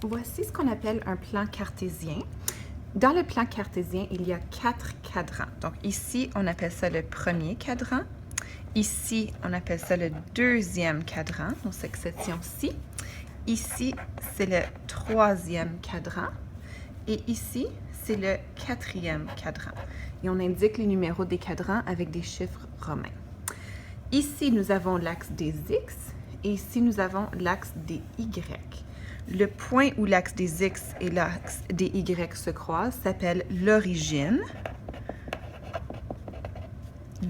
Voici ce qu'on appelle un plan cartésien. Dans le plan cartésien, il y a 4 cadrans. Donc ici, on appelle ça le premier cadran. Ici, on appelle ça le deuxième cadran, dans cette section-ci. Ici, c'est le troisième cadran. Et ici, c'est le quatrième cadran. Et on indique les numéros des cadrans avec des chiffres romains. Ici, nous avons l'axe des X et ici, nous avons l'axe des Y. Le point où l'axe des X et l'axe des Y se croisent s'appelle l'origine.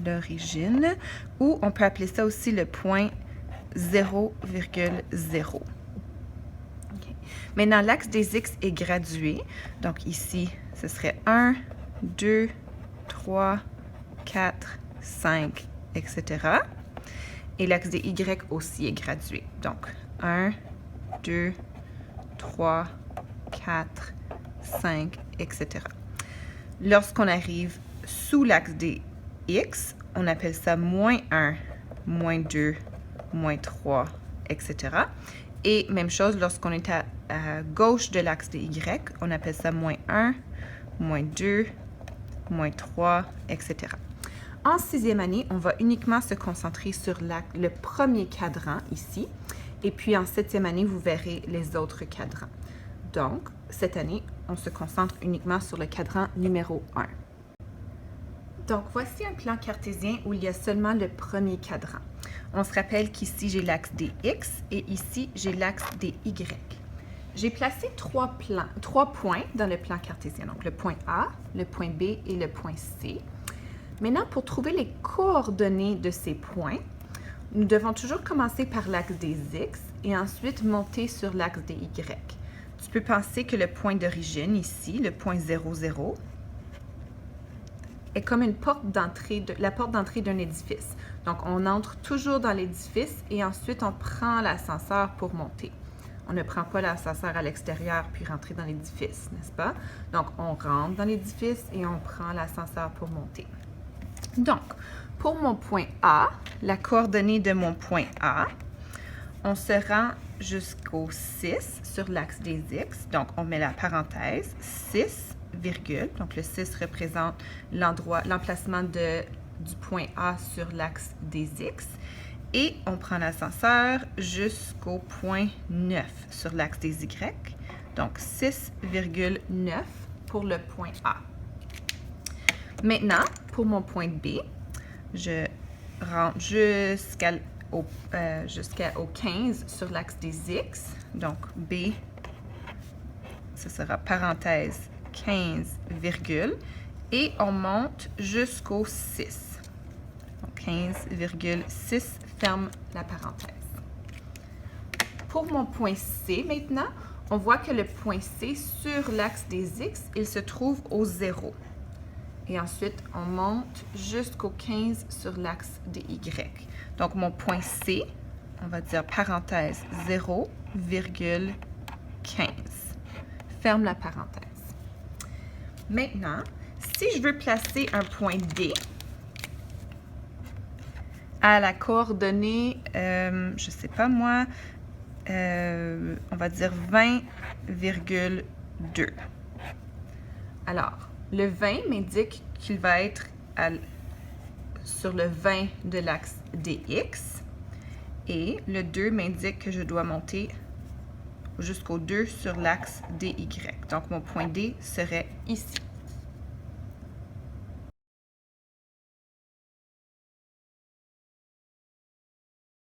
L'origine, ou on peut appeler ça aussi le point 0,0. Okay. Maintenant, l'axe des X est gradué. Donc ici, ce serait 1, 2, 3, 4, 5, etc. Et l'axe des Y aussi est gradué. Donc 1, 2, 3, 4, 5, etc. Lorsqu'on arrive sous l'axe des X, on appelle ça moins 1, moins 2, moins 3, etc. Et même chose, lorsqu'on est à gauche de l'axe des Y, on appelle ça moins 1, moins 2, moins 3, etc. En sixième année, on va uniquement se concentrer sur le premier cadran ici. Et puis en septième année, vous verrez les autres cadrans. Donc, cette année, on se concentre uniquement sur le cadran numéro 1. Donc, voici un plan cartésien où il y a seulement le premier cadran. On se rappelle qu'ici, j'ai l'axe des X et ici, j'ai l'axe des Y. J'ai placé trois points dans le plan cartésien. Donc, le point A, le point B et le point C. Maintenant, pour trouver les coordonnées de ces points, nous devons toujours commencer par l'axe des X et ensuite monter sur l'axe des Y. Tu peux penser que le point d'origine ici, le point 0, 0, est comme une porte d'entrée, la porte d'entrée d'un édifice. Donc, on entre toujours dans l'édifice et ensuite, on prend l'ascenseur pour monter. On ne prend pas l'ascenseur à l'extérieur puis rentrer dans l'édifice, n'est-ce pas? Donc, on rentre dans l'édifice et on prend l'ascenseur pour monter. Donc, pour mon point A, la coordonnée de mon point A, on se rend jusqu'au 6 sur l'axe des X. Donc, on met la parenthèse 6, virgule. Donc, le 6 représente l'emplacement du point A sur l'axe des X. Et on prend l'ascenseur jusqu'au point 9 sur l'axe des Y. Donc, 6,9 pour le point A. Maintenant, pour mon point B, je rentre jusqu'au 15 sur l'axe des X. Donc, B, ce sera parenthèse 15, virgule. Et on monte jusqu'au 6. Donc, 15,6, ferme la parenthèse. Pour mon point C, maintenant, on voit que le point C, sur l'axe des X, il se trouve au 0. Et ensuite, on monte jusqu'au 15 sur l'axe des Y. Donc, mon point C, on va dire parenthèse 0,15. Ferme la parenthèse. Maintenant, si je veux placer un point D à la coordonnée, je ne sais pas moi, on va dire 20,2. Alors, le 20 m'indique qu'il va être sur le 20 de l'axe des X et le 2 m'indique que je dois monter jusqu'au 2 sur l'axe des Y. Donc, mon point D serait ici.